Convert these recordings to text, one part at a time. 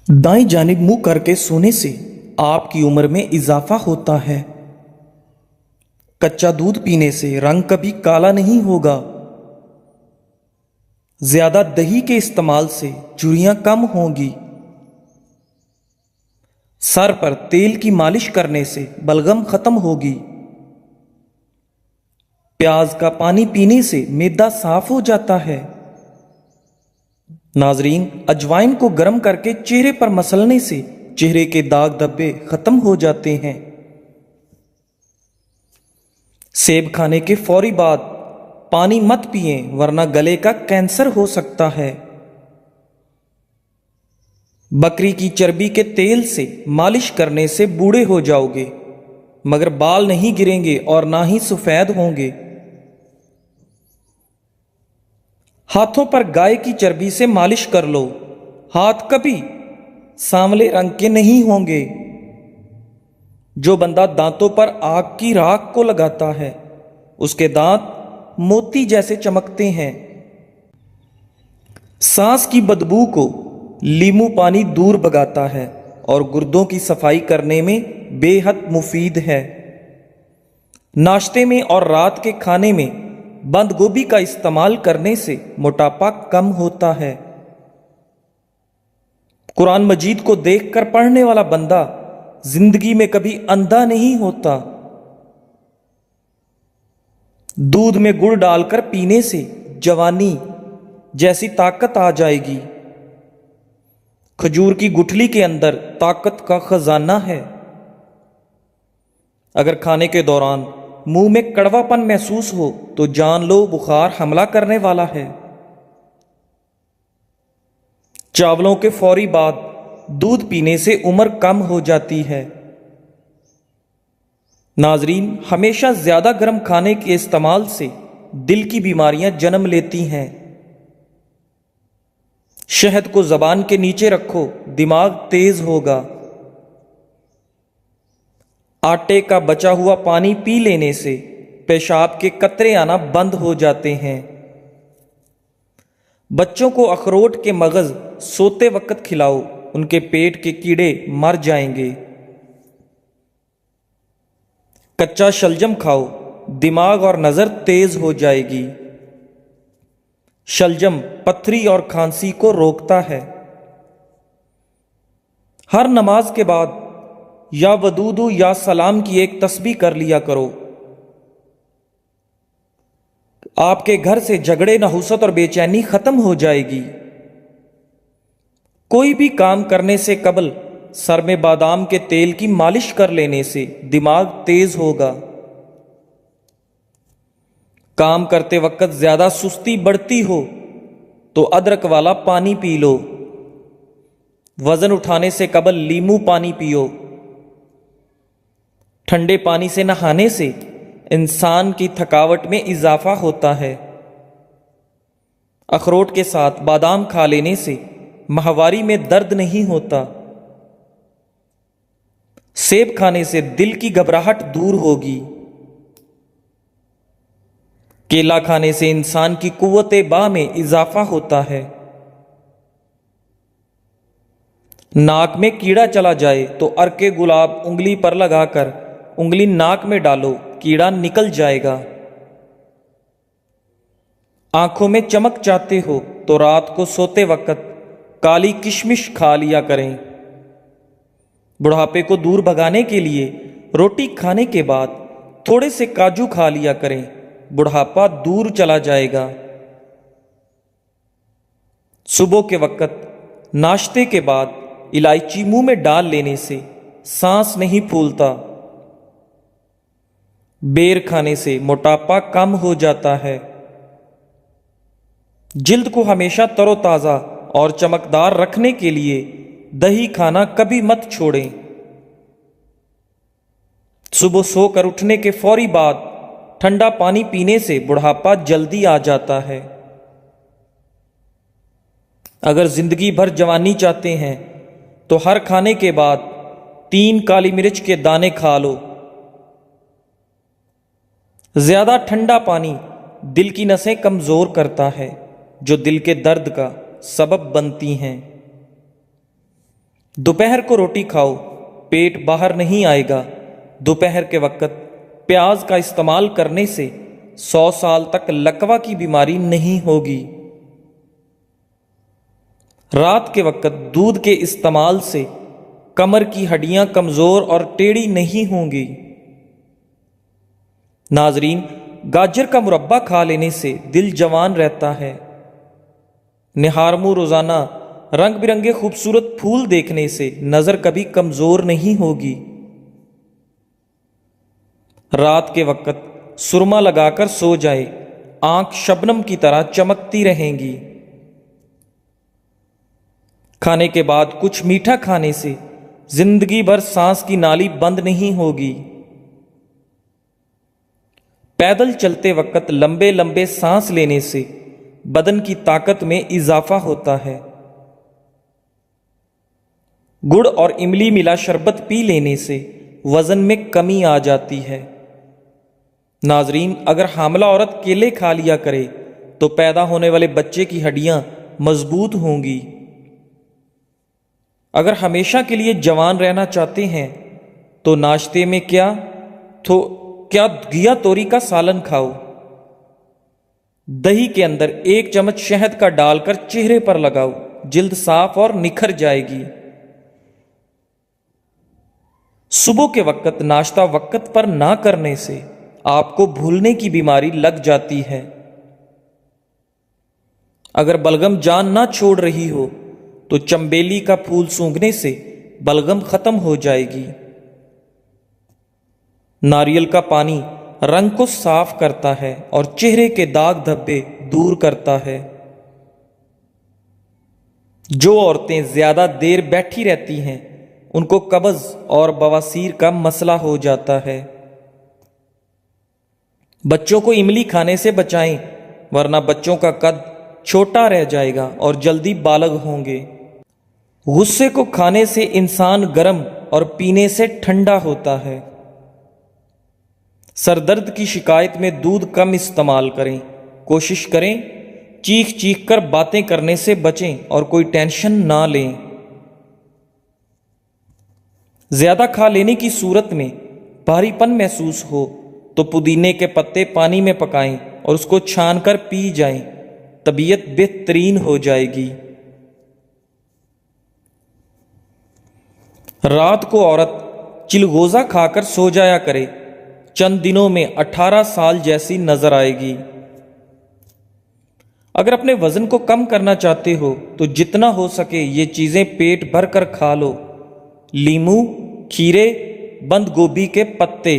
दाईं जानिब मुंह करके सोने से आपकी उम्र में इजाफा होता है। कच्चा दूध पीने से रंग कभी काला नहीं होगा। ज्यादा दही के इस्तेमाल से झुर्रियां कम होंगी। सर पर तेल की मालिश करने से बलगम खत्म होगी। प्याज का पानी पीने से मैदा साफ हो जाता है। नाजरीन, अजवाइन को गर्म करके चेहरे पर मसलने से चेहरे के दाग धब्बे खत्म हो जाते हैं। सेब खाने के फौरी बाद पानी मत पिएं, वरना गले का कैंसर हो सकता है। बकरी की चर्बी के तेल से मालिश करने से बूढ़े हो जाओगे, मगर बाल नहीं गिरेंगे और ना ही सफेद होंगे। हाथों पर गाय की चर्बी से मालिश कर लो, हाथ कभी सांवले रंग के नहीं होंगे। जो बंदा दांतों पर आग की राख को लगाता है, उसके दांत मोती जैसे चमकते हैं। सांस की बदबू को लीमू पानी दूर भगाता है और गुर्दों की सफाई करने में बेहद मुफीद है। नाश्ते में और रात के खाने में बंद गोभी का इस्तेमाल करने से मोटापा कम होता है। कुरान मजीद को देखकर पढ़ने वाला बंदा जिंदगी में कभी अंधा नहीं होता। दूध में गुड़ डालकर पीने से जवानी जैसी ताकत आ जाएगी। खजूर की गुठली के अंदर ताकत का खजाना है। अगर खाने के दौरान मुंह में कड़वापन महसूस हो तो जान लो बुखार हमला करने वाला है। चावलों के फौरी बाद दूध पीने से उम्र कम हो जाती है। नाजरीन, हमेशा ज्यादा गर्म खाने के इस्तेमाल से दिल की बीमारियां जन्म लेती हैं। शहद को जबान के नीचे रखो, दिमाग तेज होगा। आटे का बचा हुआ पानी पी लेने से पेशाब के कतरे आना बंद हो जाते हैं। बच्चों को अखरोट के मगज सोते वक्त खिलाओ, उनके पेट के कीड़े मर जाएंगे। कच्चा शलजम खाओ, दिमाग और नजर तेज हो जाएगी। शलजम पथरी और खांसी को रोकता है। हर नमाज के बाद या वदूदु या सलाम की एक तस्बीह कर लिया करो। आपके घर से झगड़े, नहुसत और बेचैनी खत्म हो जाएगी। कोई भी काम करने से कबल सर में बादाम के तेल की मालिश कर लेने से दिमाग तेज होगा। काम करते वक्त ज्यादा सुस्ती बढ़ती हो तो अदरक वाला पानी पी लो। वजन उठाने से कबल लीमू पानी पियो। ठंडे पानी से नहाने से इंसान की थकावट में इजाफा होता है। अखरोट के साथ बादाम खा लेने से माहवारी में दर्द नहीं होता। सेब खाने से दिल की घबराहट दूर होगी। केला खाने से इंसान की कुव्वते बा में इजाफा होता है। नाक में कीड़ा चला जाए तो अर्के गुलाब उंगली पर लगाकर उंगली नाक में डालो, कीड़ा निकल जाएगा। आंखों में चमक चाहते हो तो रात को सोते वक्त काली किशमिश खा लिया करें। बुढ़ापे को दूर भगाने के लिए रोटी खाने के बाद थोड़े से काजू खा लिया करें, बुढ़ापा दूर चला जाएगा। सुबह के वक्त नाश्ते के बाद इलायची मुंह में डाल लेने से सांस नहीं फूलता। बेर खाने से मोटापा कम हो जाता है। जिल्द को हमेशा तरोताजा और चमकदार रखने के लिए दही खाना कभी मत छोड़ें। सुबह सोकर उठने के फौरी बाद ठंडा पानी पीने से बुढ़ापा जल्दी आ जाता है। अगर जिंदगी भर जवानी चाहते हैं तो हर खाने के बाद 3 काली मिर्च के दाने खा लो। ज्यादा ठंडा पानी दिल की नसें कमजोर करता है, जो दिल के दर्द का सबब बनती हैं। दोपहर को रोटी खाओ, पेट बाहर नहीं आएगा। दोपहर के वक्त प्याज का इस्तेमाल करने से 100 साल तक लकवा की बीमारी नहीं होगी। रात के वक्त दूध के इस्तेमाल से कमर की हड्डियां कमजोर और टेढ़ी नहीं होंगी। नाजरीन, गाजर का मुरब्बा खा लेने से दिल जवान रहता है। निहारमू रोजाना रंग बिरंगे खूबसूरत फूल देखने से नजर कभी कमजोर नहीं होगी। रात के वक्त सुरमा लगाकर सो जाए, आंख शबनम की तरह चमकती रहेंगी। खाने के बाद कुछ मीठा खाने से जिंदगी भर सांस की नाली बंद नहीं होगी। पैदल चलते वक्त लंबे लंबे सांस लेने से बदन की ताकत में इजाफा होता है। गुड़ और इमली मिला शरबत पी लेने से वजन में कमी आ जाती है। नाजरीन, अगर हामला औरत केले खा लिया करे तो पैदा होने वाले बच्चे की हड्डियां मजबूत होंगी। अगर हमेशा के लिए जवान रहना चाहते हैं तो नाश्ते में क्या घिया तोरी का सालन खाओ। दही के अंदर 1 चम्मच शहद का डालकर चेहरे पर लगाओ, जिल्द साफ और निखर जाएगी। सुबह के वक्त नाश्ता वक्त पर ना करने से आपको भूलने की बीमारी लग जाती है। अगर बलगम जान ना छोड़ रही हो तो चंबेली का फूल सूंघने से बलगम खत्म हो जाएगी। नारियल का पानी रंग को साफ करता है और चेहरे के दाग धब्बे दूर करता है। जो औरतें ज्यादा देर बैठी रहती हैं उनको कब्ज और बवासीर का मसला हो जाता है। बच्चों को इमली खाने से बचाएं, वरना बच्चों का कद छोटा रह जाएगा और जल्दी बालग होंगे। गुस्से को खाने से इंसान गर्म और पीने से ठंडा होता है। सरदर्द की शिकायत में दूध कम इस्तेमाल करें। कोशिश करें चीख चीख कर बातें करने से बचें और कोई टेंशन ना लें। ज्यादा खा लेने की सूरत में भारीपन महसूस हो तो पुदीने के पत्ते पानी में पकाएं और उसको छान कर पी जाएं, तबीयत बेहतरीन हो जाएगी। रात को औरत चिलगोजा खाकर सो जाया करे, चंद दिनों में 18 साल जैसी नजर आएगी। अगर अपने वजन को कम करना चाहते हो तो जितना हो सके ये चीजें पेट भर कर खा लो। लीमू, खीरे, बंद गोभी के पत्ते,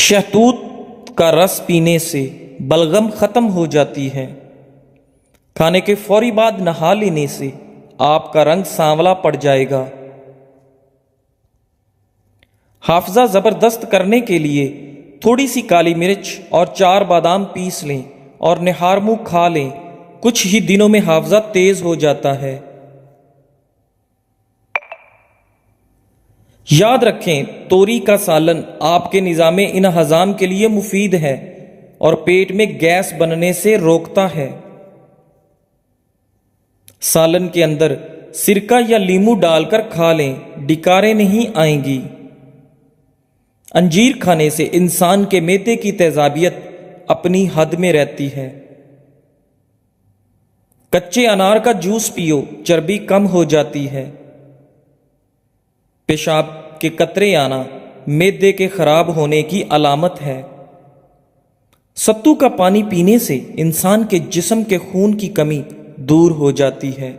शहतूत का रस पीने से बलगम खत्म हो जाती है। खाने के फौरी बाद नहा लेने से आपका रंग सांवला पड़ जाएगा। हाफजा जबरदस्त करने के लिए थोड़ी सी काली मिर्च और 4 बादाम पीस लें और निहार मुंह खा लें। कुछ ही दिनों में हाफजा तेज हो जाता है। याद रखें, तोरी का सालन आपके निज़ाम इन्हज़ाम के लिए मुफीद है और पेट में गैस बनने से रोकता है। सालन के अंदर सिरका या लीमू डालकर खा लें, डिकारें नहीं आएंगी। अंजीर खाने से इंसान के मैदे की तेजाबियत अपनी हद में रहती है। कच्चे अनार का जूस पियो, चर्बी कम हो जाती है। पेशाब के कतरे आना मैदे के खराब होने की अलामत है। सत्तू का पानी पीने से इंसान के जिस्म के खून की कमी दूर हो जाती है।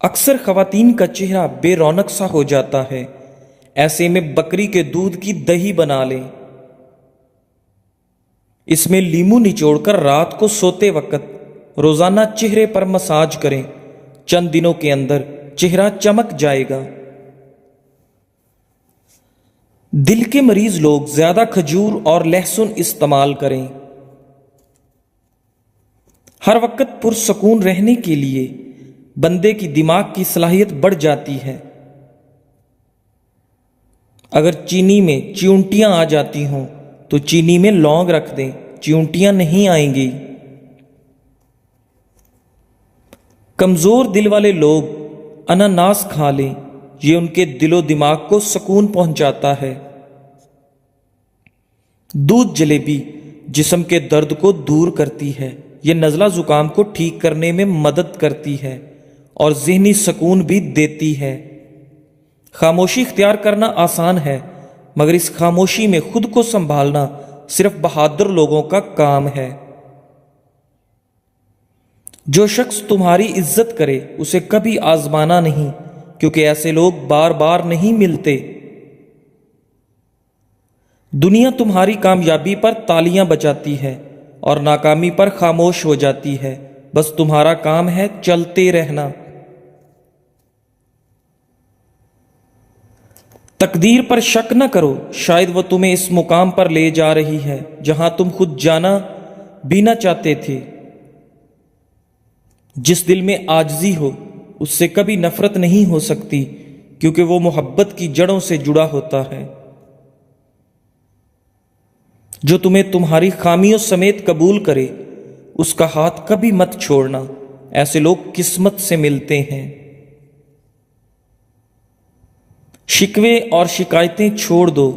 अक्सर खवातीन का चेहरा बेरौनक सा हो जाता है, ऐसे में बकरी के दूध की दही बना लें। इसमें लीमू निचोड़कर रात को सोते वक्त रोजाना चेहरे पर मसाज करें। चंद दिनों के अंदर चेहरा चमक जाएगा। दिल के मरीज लोग ज्यादा खजूर और लहसुन इस्तेमाल करें। हर वक्त पुरसकून रहने के लिए बंदे की दिमाग की सलाहियत बढ़ जाती है। अगर चीनी में चियूंटियां आ जाती हों तो चीनी में लौंग रख दें, चियूंटियां नहीं आएंगी। کمزور دل والے لوگ اناناس کھا لیں، یہ ان کے دل و دماغ کو سکون پہنچاتا ہے۔ دودھ جلیبی جسم کے درد کو دور کرتی ہے، یہ نزلہ زکام کو ٹھیک کرنے میں مدد کرتی ہے اور ذہنی سکون بھی دیتی ہے۔ خاموشی اختیار کرنا آسان ہے، مگر اس خاموشی میں خود کو سنبھالنا صرف بہادر لوگوں کا کام ہے۔ جو شخص تمہاری عزت کرے اسے کبھی آزمانا نہیں، کیونکہ ایسے لوگ بار بار نہیں ملتے۔ دنیا تمہاری کامیابی پر تالیاں بجاتی ہے اور ناکامی پر خاموش ہو جاتی ہے، بس تمہارا کام ہے چلتے رہنا۔ تقدیر پر شک نہ کرو، شاید وہ تمہیں اس مقام پر لے جا رہی ہے جہاں تم خود جانا بھی نہ چاہتے تھے۔ جس دل میں عاجزی ہو اس سے کبھی نفرت نہیں ہو سکتی، کیونکہ وہ محبت کی جڑوں سے جڑا ہوتا ہے۔ جو تمہیں تمہاری خامیوں سمیت قبول کرے اس کا ہاتھ کبھی مت چھوڑنا، ایسے لوگ قسمت سے ملتے ہیں۔ شکوے اور شکایتیں چھوڑ دو،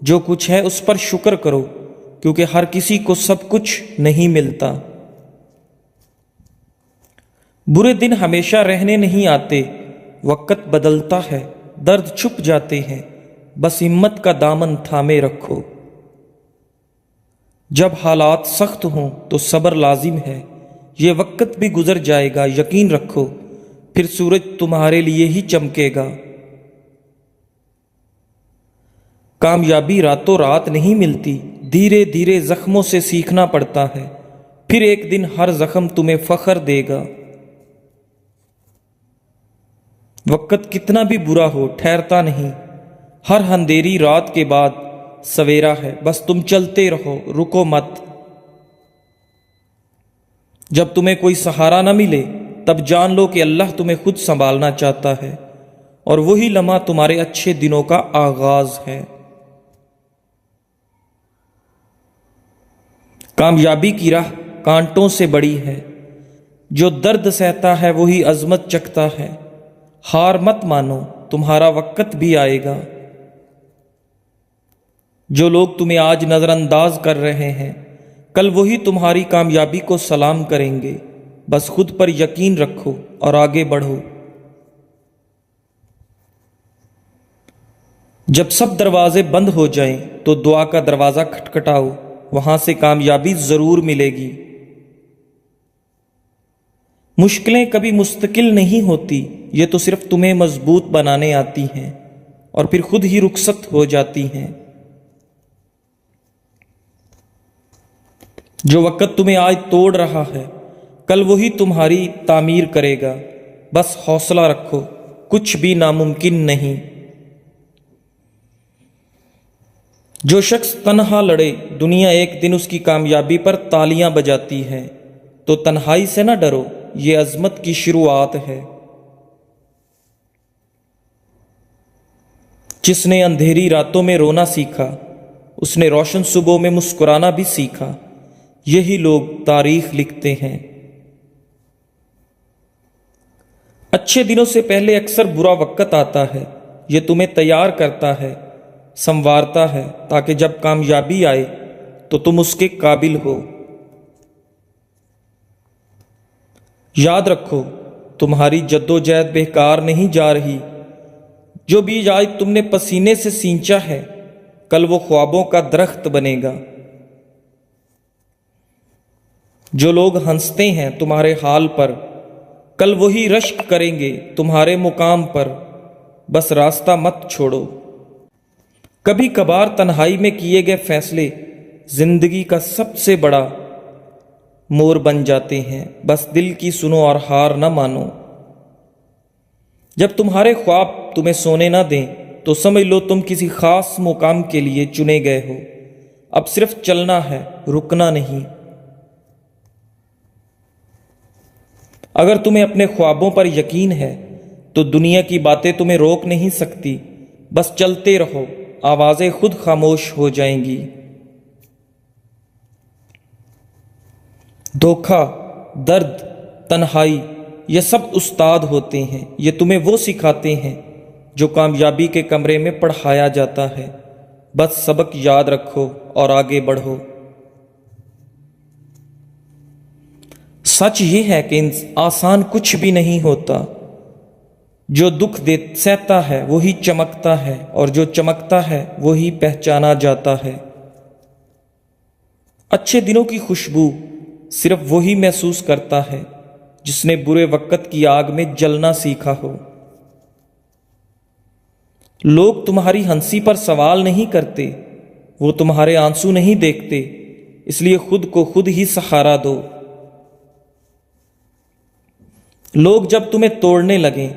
جو کچھ ہے اس پر شکر کرو، کیونکہ ہر کسی کو سب کچھ نہیں ملتا۔ برے دن ہمیشہ رہنے نہیں آتے، وقت بدلتا ہے، درد چھپ جاتے ہیں، بس ہمت کا دامن تھامے رکھو۔ جب حالات سخت ہوں تو صبر لازم ہے، یہ وقت بھی گزر جائے گا، یقین رکھو، پھر سورج تمہارے لیے ہی چمکے گا۔ کامیابی راتوں رات نہیں ملتی، دھیرے دھیرے زخموں سے سیکھنا پڑتا ہے، پھر ایک دن ہر زخم تمہیں فخر دے گا۔ وقت کتنا بھی برا ہو ٹھہرتا نہیں، ہر اندھیری رات کے بعد سویرا ہے، بس تم چلتے رہو، رکو مت۔ جب تمہیں کوئی سہارا نہ ملے تب جان لو کہ اللہ تمہیں خود سنبھالنا چاہتا ہے، اور وہی لمحہ تمہارے اچھے دنوں کا آغاز ہے۔ کامیابی کی راہ کانٹوں سے بڑی ہے، جو درد سہتا ہے وہی عظمت چکھتا ہے۔ ہار مت مانو، تمہارا وقت بھی آئے گا۔ جو لوگ تمہیں آج نظر انداز کر رہے ہیں کل وہی تمہاری کامیابی کو سلام کریں گے، بس خود پر یقین رکھو اور آگے بڑھو۔ جب سب دروازے بند ہو جائیں تو دعا کا دروازہ کھٹکھٹاؤ، وہاں سے کامیابی ضرور ملے گی۔ مشکلیں کبھی مستقل نہیں ہوتی، یہ تو صرف تمہیں مضبوط بنانے آتی ہیں اور پھر خود ہی رخصت ہو جاتی ہیں۔ جو وقت تمہیں آج توڑ رہا ہے کل وہی تمہاری تعمیر کرے گا، بس حوصلہ رکھو، کچھ بھی ناممکن نہیں۔ جو شخص تنہا لڑے دنیا ایک دن اس کی کامیابی پر تالیاں بجاتی ہے، تو تنہائی سے نہ ڈرو، یہ عظمت کی شروعات ہے۔ جس نے اندھیری راتوں میں رونا سیکھا اس نے روشن صبحوں میں مسکرانا بھی سیکھا، یہی لوگ تاریخ لکھتے ہیں۔ اچھے دنوں سے پہلے اکثر برا وقت آتا ہے، یہ تمہیں تیار کرتا ہے، سنوارتا ہے، تاکہ جب کامیابی آئے تو تم اس کے قابل ہو۔ یاد رکھو، تمہاری جدوجہد بیکار نہیں جا رہی، جو بیج آج تم نے پسینے سے سینچا ہے کل وہ خوابوں کا درخت بنے گا۔ جو لوگ ہنستے ہیں تمہارے حال پر کل وہی رشک کریں گے تمہارے مقام پر، بس راستہ مت چھوڑو۔ کبھی کبھار تنہائی میں کیے گئے فیصلے زندگی کا سب سے بڑا مور بن جاتے ہیں، بس دل کی سنو اور ہار نہ مانو۔ جب تمہارے خواب تمہیں سونے نہ دیں تو سمجھ لو تم کسی خاص مقام کے لیے چنے گئے ہو، اب صرف چلنا ہے، رکنا نہیں۔ اگر تمہیں اپنے خوابوں پر یقین ہے تو دنیا کی باتیں تمہیں روک نہیں سکتی، بس چلتے رہو، آوازیں خود خاموش ہو جائیں گی۔ دھوکہ، درد، تنہائی یہ سب استاد ہوتے ہیں، یہ تمہیں وہ سکھاتے ہیں جو کامیابی کے کمرے میں پڑھایا جاتا ہے۔ بس سبق یاد رکھو اور آگے بڑھو۔ سچ یہ ہے کہ آسان کچھ بھی نہیں ہوتا۔ جو دکھ سہتا ہے وہی چمکتا ہے، اور جو چمکتا ہے وہی پہچانا جاتا ہے۔ اچھے دنوں کی خوشبو صرف وہی محسوس کرتا ہے جس نے برے وقت کی آگ میں جلنا سیکھا ہو۔ لوگ تمہاری ہنسی پر سوال نہیں کرتے، وہ تمہارے آنسو نہیں دیکھتے، اس لیے خود کو خود ہی سہارا دو۔ لوگ جب تمہیں توڑنے لگیں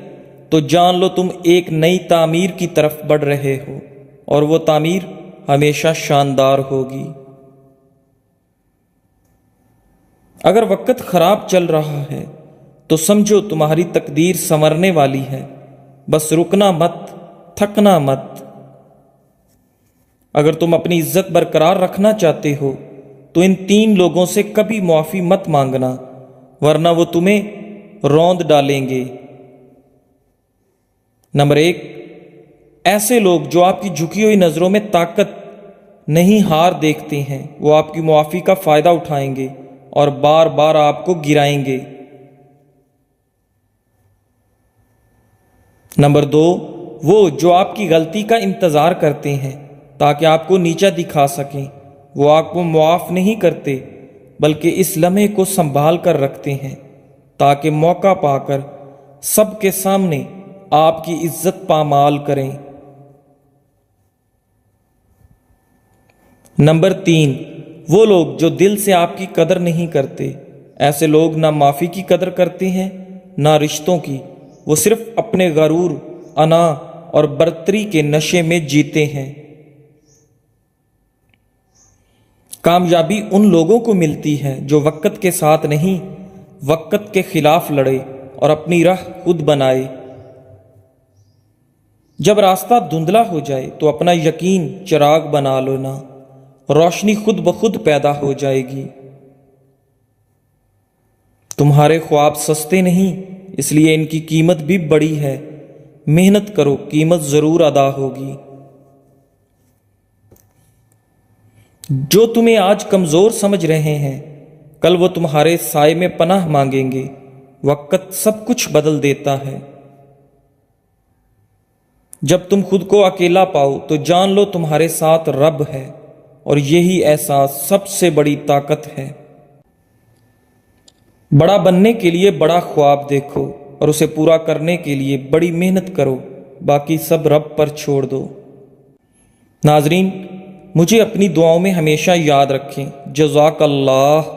تو جان لو تم ایک نئی تعمیر کی طرف بڑھ رہے ہو، اور وہ تعمیر ہمیشہ شاندار ہوگی۔ اگر وقت خراب چل رہا ہے تو سمجھو تمہاری تقدیر سنورنے والی ہے، بس رکنا مت، تھکنا مت۔ اگر تم اپنی عزت برقرار رکھنا چاہتے ہو تو ان 3 لوگوں سے کبھی معافی مت مانگنا، ورنہ وہ تمہیں روند ڈالیں گے۔ نمبر 1، ایسے لوگ جو آپ کی جھکی ہوئی نظروں میں طاقت نہیں ہار دیکھتے ہیں، وہ آپ کی معافی کا فائدہ اٹھائیں گے اور بار بار آپ کو گرائیں گے۔ نمبر 2، وہ جو آپ کی غلطی کا انتظار کرتے ہیں تاکہ آپ کو نیچا دکھا سکیں، وہ آپ کو معاف نہیں کرتے بلکہ اس لمحے کو سنبھال کر رکھتے ہیں تاکہ موقع پا کر سب کے سامنے آپ کی عزت پامال کریں۔ نمبر 3، وہ لوگ جو دل سے آپ کی قدر نہیں کرتے۔ ایسے لوگ نہ معافی کی قدر کرتے ہیں نہ رشتوں کی، وہ صرف اپنے غرور، انا اور برتری کے نشے میں جیتے ہیں۔ کامیابی ان لوگوں کو ملتی ہے جو وقت کے ساتھ نہیں، وقت کے خلاف لڑے اور اپنی راہ خود بنائے۔ جب راستہ دھندلا ہو جائے تو اپنا یقین چراغ بنا لینا، روشنی خود بخود پیدا ہو جائے گی۔ تمہارے خواب سستے نہیں، اس لیے ان کی قیمت بھی بڑی ہے۔ محنت کرو، قیمت ضرور ادا ہوگی۔ جو تمہیں آج کمزور سمجھ رہے ہیں، کل وہ تمہارے سائے میں پناہ مانگیں گے۔ وقت سب کچھ بدل دیتا ہے۔ جب تم خود کو اکیلا پاؤ تو جان لو تمہارے ساتھ رب ہے، اور یہی احساس سب سے بڑی طاقت ہے۔ بڑا بننے کے لیے بڑا خواب دیکھو اور اسے پورا کرنے کے لیے بڑی محنت کرو، باقی سب رب پر چھوڑ دو۔ ناظرین، مجھے اپنی دعاؤں میں ہمیشہ یاد رکھیں۔ جزاک اللہ۔